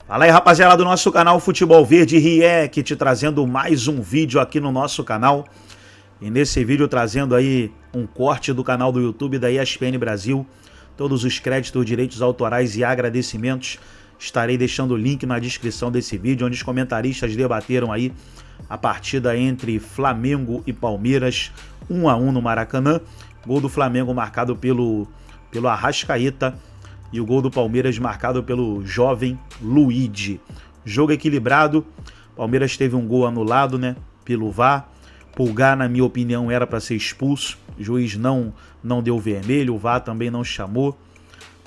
Fala aí, rapaziada do nosso canal Futebol Verde React, trazendo mais um vídeo aqui no nosso canal. E nesse vídeo trazendo aí um corte do canal do YouTube da ESPN Brasil. Todos os créditos, direitos autorais e agradecimentos estarei deixando o link na descrição desse vídeo, onde os comentaristas debateram aí a partida entre Flamengo e Palmeiras, 1 a 1 no Maracanã. Gol do Flamengo marcado pelo Arrascaeta e o gol do Palmeiras marcado pelo jovem Luigi. Jogo equilibrado, Palmeiras teve um gol anulado, né, pelo VAR. Pulgar, na minha opinião, era para ser expulso. O juiz não deu vermelho, o VAR também não chamou.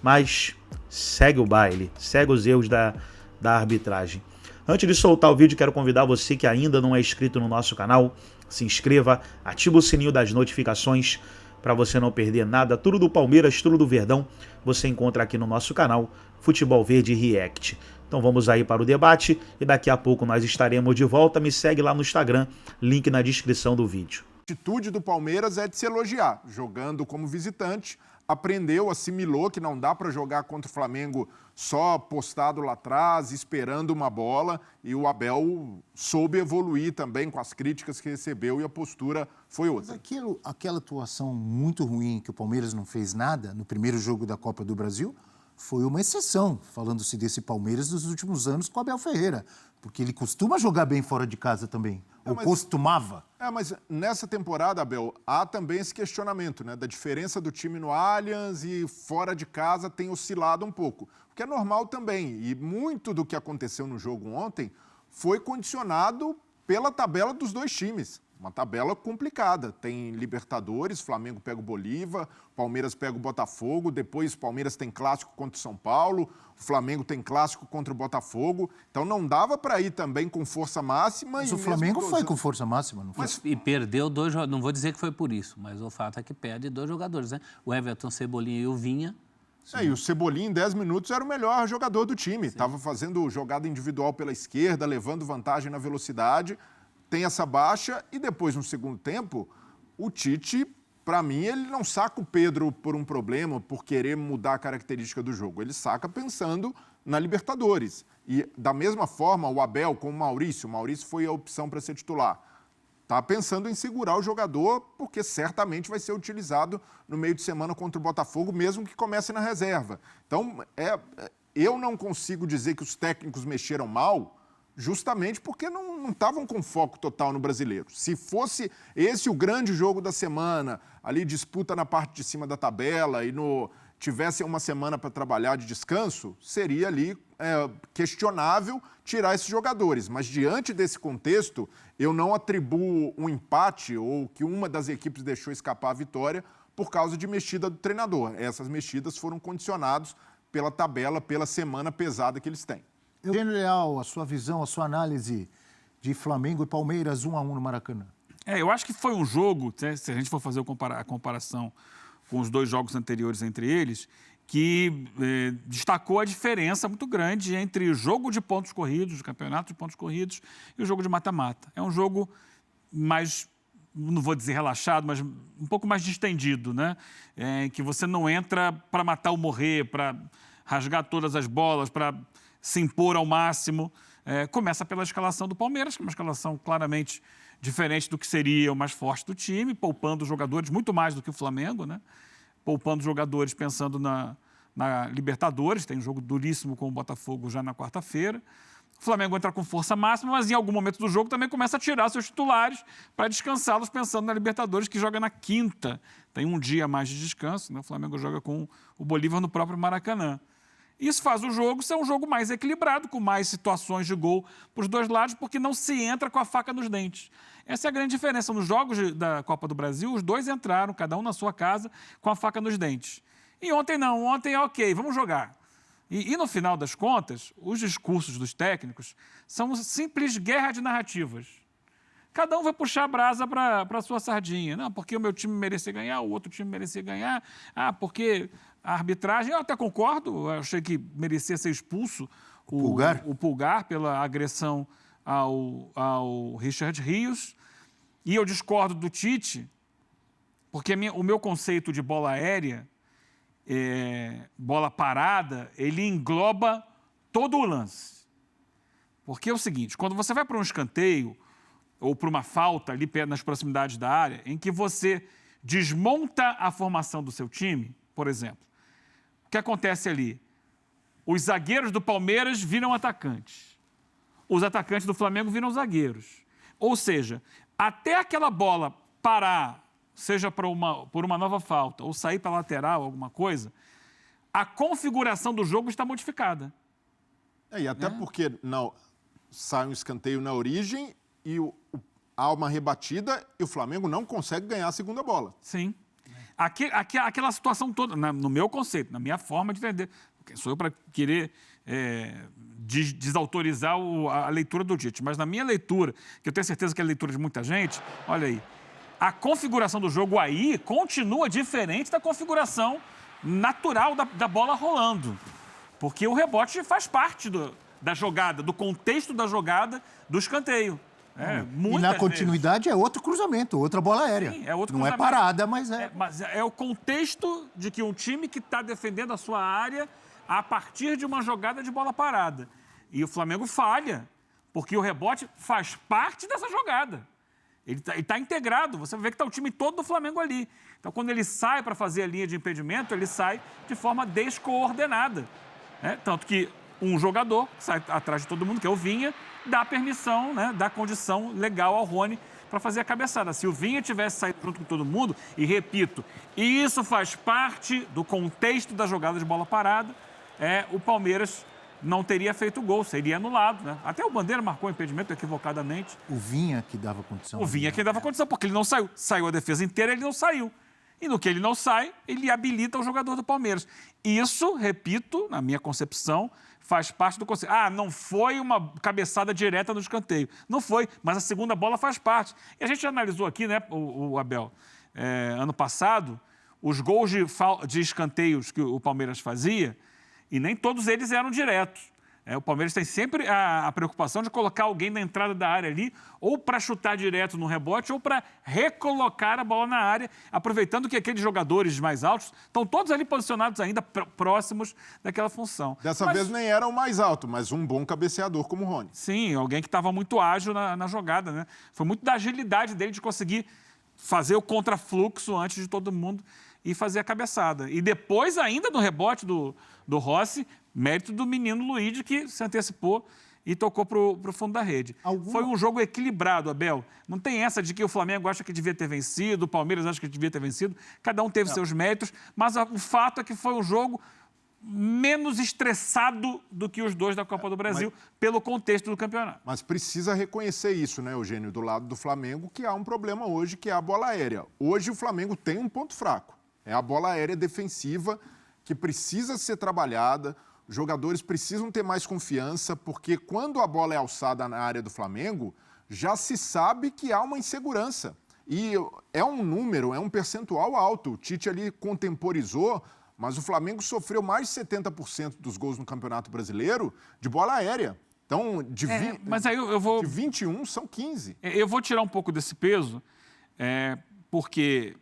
Mas segue o baile, segue os erros da arbitragem. Antes de soltar o vídeo, quero convidar você que ainda não é inscrito no nosso canal, se inscreva, ativa o sininho das notificações para você não perder nada. Tudo do Palmeiras, tudo do Verdão, você encontra aqui no nosso canal Futebol Verde React. Então vamos aí para o debate e daqui a pouco nós estaremos de volta. Me segue lá no Instagram, link na descrição do vídeo. A atitude do Palmeiras é de se elogiar. Jogando como visitante, aprendeu, assimilou que não dá para jogar contra o Flamengo só postado lá atrás, esperando uma bola. E o Abel soube evoluir também com as críticas que recebeu e a postura foi outra. Mas aquela atuação muito ruim que o Palmeiras não fez nada no primeiro jogo da Copa do Brasil foi uma exceção, falando-se desse Palmeiras dos últimos anos com o Abel Ferreira, porque ele costuma jogar bem fora de casa também, costumava. Mas nessa temporada, Abel, há também esse questionamento, né, da diferença do time no Allianz e fora de casa tem oscilado um pouco, o que é normal também, e muito do que aconteceu no jogo ontem foi condicionado pela tabela dos dois times. Uma tabela complicada. Tem Libertadores, Flamengo pega o Bolívar, Palmeiras pega o Botafogo, depois o Palmeiras tem clássico contra o São Paulo, o Flamengo tem clássico contra o Botafogo. Então não dava para ir também com força máxima. Mas o Flamengo foi com força máxima, não foi? E perdeu dois jogadores. Não vou dizer que foi por isso, mas o fato é que perde dois jogadores, né? O Everton, Cebolinha e o Vinha. E o Cebolinha, em 10 minutos, era o melhor jogador do time. Estava fazendo jogada individual pela esquerda, levando vantagem na velocidade. Tem essa baixa e depois, no segundo tempo, o Tite, para mim, ele não saca o Pedro por um problema, por querer mudar a característica do jogo. Ele saca pensando na Libertadores. E, da mesma forma, o Abel com o Maurício foi a opção para ser titular. Está pensando em segurar o jogador, porque certamente vai ser utilizado no meio de semana contra o Botafogo, mesmo que comece na reserva. Então, eu não consigo dizer que os técnicos mexeram mal, justamente porque não estavam com foco total no Brasileiro. Se fosse esse o grande jogo da semana, ali disputa na parte de cima da tabela e tivesse uma semana para trabalhar de descanso, seria ali questionável tirar esses jogadores. Mas diante desse contexto, eu não atribuo um empate ou que uma das equipes deixou escapar a vitória por causa de mexida do treinador. Essas mexidas foram condicionadas pela tabela, pela semana pesada que eles têm. Eugênio Leal, a sua visão, a sua análise de Flamengo e Palmeiras 1 a 1 no Maracanã. Eu acho que foi um jogo, se a gente for fazer a comparação com os dois jogos anteriores entre eles, que destacou a diferença muito grande entre o jogo de pontos corridos, o campeonato de pontos corridos, e o jogo de mata-mata. É um jogo mais, não vou dizer relaxado, mas um pouco mais distendido, né? Que você não entra para matar ou morrer, para rasgar todas as bolas, para se impor ao máximo. Começa pela escalação do Palmeiras, que é uma escalação claramente diferente do que seria o mais forte do time, poupando os jogadores muito mais do que o Flamengo, né? Poupando os jogadores pensando na Libertadores, tem um jogo duríssimo com o Botafogo já na quarta-feira. O Flamengo entra com força máxima, mas em algum momento do jogo também começa a tirar seus titulares para descansá-los pensando na Libertadores, que joga na quinta. Tem um dia a mais de descanso, né? O Flamengo joga com o Bolívar no próprio Maracanã. Isso faz o jogo ser um jogo mais equilibrado, com mais situações de gol para os dois lados, porque não se entra com a faca nos dentes. Essa é a grande diferença. Nos jogos da Copa do Brasil, os dois entraram, cada um na sua casa, com a faca nos dentes. E ontem não, ontem é ok, vamos jogar. E no final das contas, os discursos dos técnicos são simples guerra de narrativas. Cada um vai puxar a brasa para a sua sardinha. Não, porque o meu time merecia ganhar, o outro time merecia ganhar. Porque a arbitragem, eu até concordo, eu achei que merecia ser expulso o Pulgar pela agressão ao Richard Rios. E eu discordo do Tite, porque o meu conceito de bola aérea, bola parada, ele engloba todo o lance. Porque é o seguinte, quando você vai para um escanteio ou para uma falta ali nas proximidades da área, em que você desmonta a formação do seu time, por exemplo, o que acontece ali? Os zagueiros do Palmeiras viram atacantes. Os atacantes do Flamengo viram zagueiros. Ou seja, até aquela bola parar, seja por uma nova falta ou sair para a lateral, alguma coisa, a configuração do jogo está modificada. E até porque sai um escanteio na origem e há uma rebatida e o Flamengo não consegue ganhar a segunda bola. Sim. Aquela situação toda, no meu conceito, na minha forma de entender. Quem sou eu para querer desautorizar a leitura do Tite? Mas na minha leitura, que eu tenho certeza que é a leitura de muita gente, olha aí, a configuração do jogo aí continua diferente da configuração natural da bola rolando. Porque o rebote faz parte da jogada, do contexto da jogada, do escanteio. E na continuidade é outro cruzamento, outra bola aérea. Sim, é outro Não cruzamento. é parada, mas é. Mas é o contexto de que um time que está defendendo a sua área a partir de uma jogada de bola parada. E o Flamengo falha, porque o rebote faz parte dessa jogada. Ele está integrado, você vê que está o time todo do Flamengo ali. Então, quando ele sai para fazer a linha de impedimento, ele sai de forma descoordenada. Tanto que um jogador que sai atrás de todo mundo, que é o Vinha, dá permissão, dá condição legal ao Rony para fazer a cabeçada. Se o Vinha tivesse saído junto com todo mundo, e repito, isso faz parte do contexto da jogada de bola parada, o Palmeiras não teria feito gol, seria anulado. Até o Bandeira marcou o impedimento equivocadamente. O Vinha que dava condição. O Vinha que dava condição, porque ele não saiu. Saiu a defesa inteira, ele não saiu. E no que ele não sai, ele habilita o jogador do Palmeiras. Isso, repito, na minha concepção, faz parte do conceito. Não foi uma cabeçada direta no escanteio. Não foi, mas a segunda bola faz parte. E a gente já analisou aqui, o Abel, ano passado, os gols de escanteios que o Palmeiras fazia, e nem todos eles eram diretos. O Palmeiras tem sempre a preocupação de colocar alguém na entrada da área ali, ou para chutar direto no rebote, ou para recolocar a bola na área, aproveitando que aqueles jogadores mais altos estão todos ali posicionados ainda próximos daquela função. Dessa vez nem era o mais alto, mas um bom cabeceador como o Rony. Sim, alguém que estava muito ágil na jogada, Foi muito da agilidade dele de conseguir fazer o contrafluxo antes de todo mundo e fazer a cabeçada. E depois, ainda no rebote do Rossi, mérito do menino Luigi, que se antecipou e tocou para o fundo da rede. Foi um jogo equilibrado, Abel. Não tem essa de que o Flamengo acha que devia ter vencido, o Palmeiras acha que devia ter vencido. Cada um teve seus méritos, mas o fato é que foi um jogo menos estressado do que os dois da Copa do Brasil, pelo contexto do campeonato. Mas precisa reconhecer isso, Eugênio, do lado do Flamengo, que há um problema hoje, que é a bola aérea. Hoje o Flamengo tem um ponto fraco. É a bola aérea defensiva, que precisa ser trabalhada. Os jogadores precisam ter mais confiança, porque quando a bola é alçada na área do Flamengo, já se sabe que há uma insegurança. E é um número, é um percentual alto. O Tite ali contemporizou, mas o Flamengo sofreu mais de 70% dos gols no Campeonato Brasileiro de bola aérea. Então, mas aí eu vou... de 21 são 15. Eu vou tirar um pouco desse peso, porque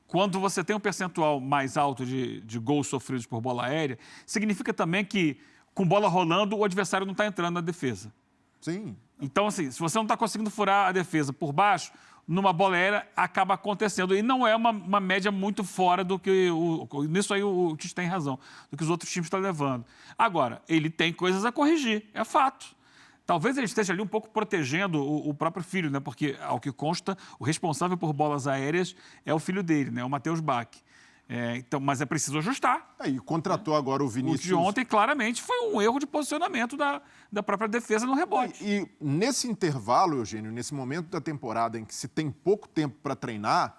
quando você tem um percentual mais alto de gols sofridos por bola aérea, significa também que, com bola rolando, o adversário não está entrando na defesa. Sim. Então, assim, se você não está conseguindo furar a defesa por baixo, numa bola aérea acaba acontecendo. E não é uma média muito fora do que... Nisso aí o Tite tem razão, do que os outros times estão levando. Agora, ele tem coisas a corrigir, é fato. Talvez ele esteja ali um pouco protegendo o próprio filho, Porque, ao que consta, o responsável por bolas aéreas é o filho dele, o Matheus Bach. Mas é preciso ajustar. E contratou agora o Vinícius. O de ontem, claramente, foi um erro de posicionamento da própria defesa no rebote. E nesse intervalo, Eugênio, nesse momento da temporada em que se tem pouco tempo para treinar,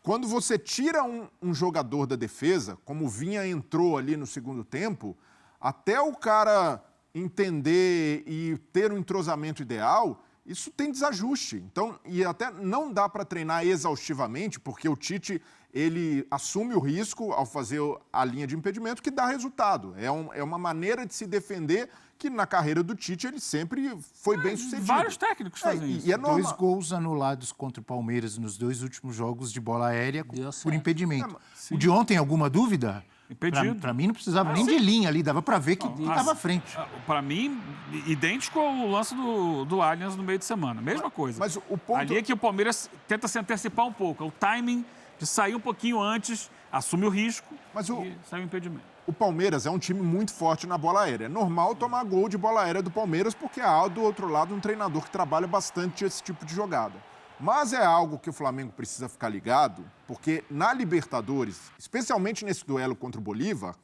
quando você tira um jogador da defesa, como o Vinha entrou ali no segundo tempo, até o cara entender e ter um entrosamento ideal, isso tem desajuste. Então, e até não dá para treinar exaustivamente, porque o Tite, ele assume o risco ao fazer a linha de impedimento, que dá resultado. É uma maneira de se defender que na carreira do Tite ele sempre foi bem sucedido. Vários técnicos fazem isso. E é normal. 2 gols anulados contra o Palmeiras nos 2 últimos jogos de bola aérea por impedimento. O de ontem, alguma dúvida? Impedido. Para mim não precisava nem de linha ali, dava para ver que estava à frente. Para mim, idêntico ao lance do Allianz no meio de semana. Mesma coisa. Mas o ponto... Ali é que o Palmeiras tenta se antecipar um pouco. É o timing de sair um pouquinho antes, assume o risco e sai o impedimento. O Palmeiras é um time muito forte na bola aérea. É normal tomar gol de bola aérea do Palmeiras porque há do outro lado um treinador que trabalha bastante esse tipo de jogada. Mas é algo que o Flamengo precisa ficar ligado, porque na Libertadores, especialmente nesse duelo contra o Bolívar,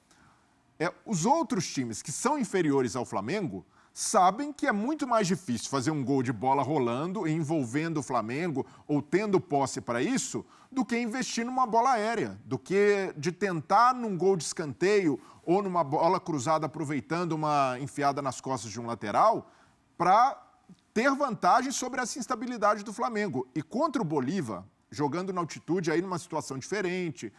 os outros times que são inferiores ao Flamengo sabem que é muito mais difícil fazer um gol de bola rolando, envolvendo o Flamengo ou tendo posse para isso, do que investir numa bola aérea, do que de tentar num gol de escanteio ou numa bola cruzada aproveitando uma enfiada nas costas de um lateral para ter vantagem sobre essa instabilidade do Flamengo. E contra o Bolívar, jogando na altitude, aí numa situação diferente,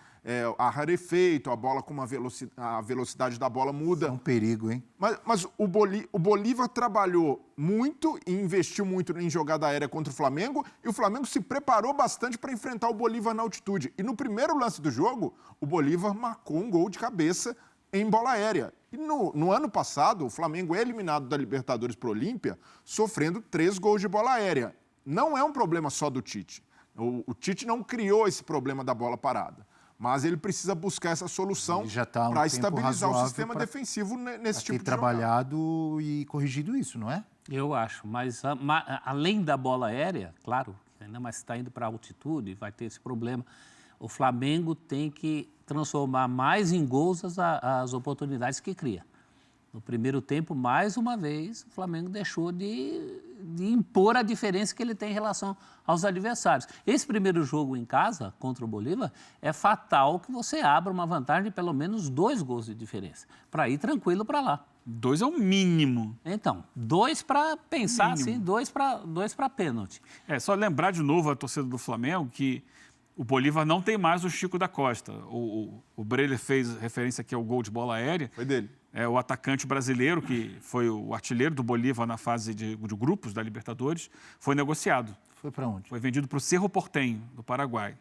ar rarefeito, a bola com a velocidade da bola muda. É um perigo, hein? Mas o Bolívar trabalhou muito e investiu muito em jogada aérea contra o Flamengo, e o Flamengo se preparou bastante para enfrentar o Bolívar na altitude. E no primeiro lance do jogo, o Bolívar marcou um gol de cabeça em bola aérea. E no ano passado, o Flamengo é eliminado da Libertadores para o Olímpia, sofrendo 3 gols de bola aérea. Não é um problema só do Tite. O Tite não criou esse problema da bola parada. Mas ele precisa buscar essa solução para estabilizar o sistema defensivo nesse tipo de trabalhado e corrigido isso, não é? Eu acho, mas além da bola aérea, claro, ainda mais está indo para altitude, vai ter esse problema. O Flamengo tem que transformar mais em gols as oportunidades que cria. No primeiro tempo, mais uma vez, o Flamengo deixou de impor a diferença que ele tem em relação aos adversários. Esse primeiro jogo em casa, contra o Bolívar, é fatal que você abra uma vantagem de pelo menos 2 gols de diferença, para ir tranquilo para lá. 2 é o mínimo. Então, 2 para pensar assim, 2 para pênalti. Só lembrar de novo a torcida do Flamengo que o Bolívar não tem mais o Chico da Costa. O Breler fez referência aqui ao gol de bola aérea. Foi dele. O atacante brasileiro, que foi o artilheiro do Bolívar na fase de grupos da Libertadores, foi negociado. Foi para onde? Foi vendido para o Cerro Porteño, do Paraguai.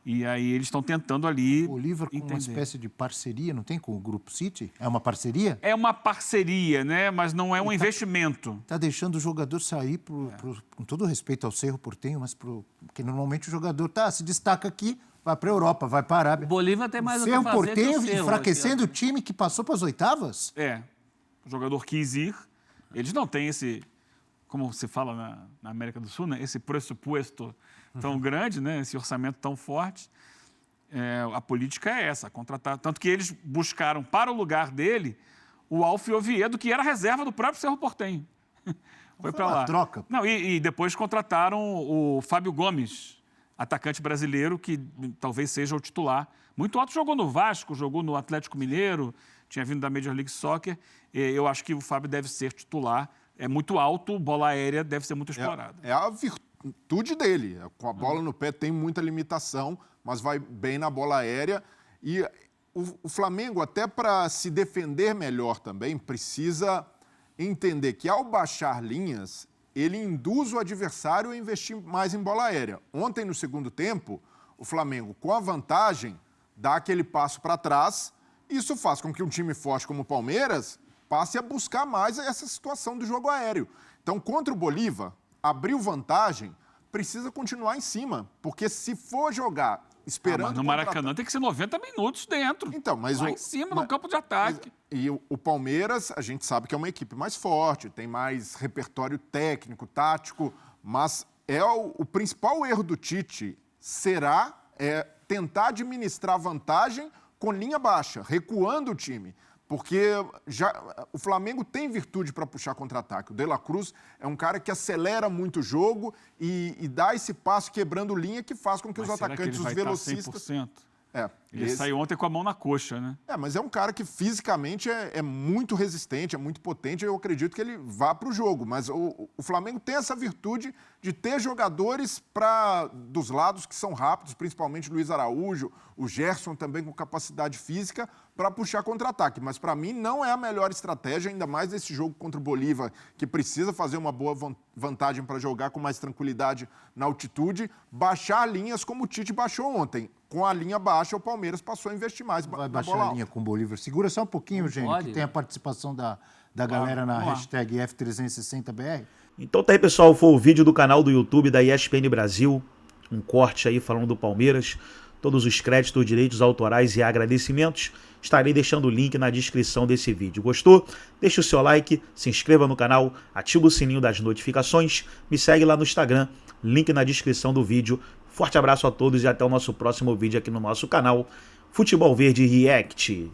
E aí eles estão tentando ali... O Bolívar com uma espécie de parceria, não tem com o Grupo City? É uma parceria? É uma parceria, né? Mas não é um investimento. Está deixando o jogador sair, com todo respeito ao Cerro Porteño, mas porque normalmente o jogador se destaca aqui, vai para a Europa, vai para a Arábia. O Bolívar tem mais o que fazer fazer que o Cerro Cerro, enfraquecendo o time que passou para as oitavas? O jogador quis ir. Eles não têm esse, como se fala na América do Sul, né? Esse pressuposto tão grande, né? Esse orçamento tão forte. A política é essa, contratar. Tanto que eles buscaram para o lugar dele o Alfio Oviedo, que era reserva do próprio Cerro Porteño. Foi para lá. Troca. Não, e depois contrataram o Fábio Gomes, atacante brasileiro, que talvez seja o titular. Muito alto, jogou no Vasco, jogou no Atlético Mineiro, tinha vindo da Major League Soccer. Eu acho que o Fábio deve ser titular. É muito alto, bola aérea deve ser muito explorada. É a virtude dele. Com a bola no pé tem muita limitação, mas vai bem na bola aérea. E o Flamengo, até para se defender melhor também, precisa entender que ao baixar linhas, ele induz o adversário a investir mais em bola aérea. Ontem, no segundo tempo, o Flamengo, com a vantagem, dá aquele passo para trás. Isso faz com que um time forte como o Palmeiras passe a buscar mais essa situação do jogo aéreo. Então, contra o Bolívar, abriu vantagem, precisa continuar em cima. Porque se for jogar esperando... mas no Maracanã tem que ser 90 minutos dentro. Então, mas lá em cima, no campo de ataque. E o Palmeiras, a gente sabe que é uma equipe mais forte, tem mais repertório técnico, tático, mas o principal erro do Tite será tentar administrar vantagem com linha baixa, recuando o time. Porque o Flamengo tem virtude para puxar contra-ataque. O De La Cruz é um cara que acelera muito o jogo e dá esse passo quebrando linha que faz com que os atacantes, os velocistas... 100%? Ele saiu ontem com a mão na coxa, né? Mas é um cara que fisicamente é muito resistente, é muito potente. Eu acredito que ele vá para o jogo. Mas o Flamengo tem essa virtude de ter jogadores dos lados que são rápidos, principalmente o Luiz Araújo, o Gerson também com capacidade física, para puxar contra-ataque. Mas para mim não é a melhor estratégia, ainda mais nesse jogo contra o Bolívar, que precisa fazer uma boa vantagem para jogar com mais tranquilidade na altitude, baixar linhas como o Tite baixou ontem. Com a linha baixa, o Palmeiras Palmeiras passou a investir mais Vai na baixar bola a alta. linha com o Bolívar. Segura só um pouquinho, Eugênio, pode, que tem a participação da galera na vamos lá. hashtag F360BR. Então tá aí, pessoal, foi o vídeo do canal do YouTube da ESPN Brasil, um corte aí falando do Palmeiras, todos os créditos, direitos autorais e agradecimentos, estarei deixando o link na descrição desse vídeo. Gostou? Deixe o seu like, se inscreva no canal, ativa o sininho das notificações, me segue lá no Instagram, link na descrição do vídeo. Forte abraço a todos e até o nosso próximo vídeo aqui no nosso canal Futebol Verde React.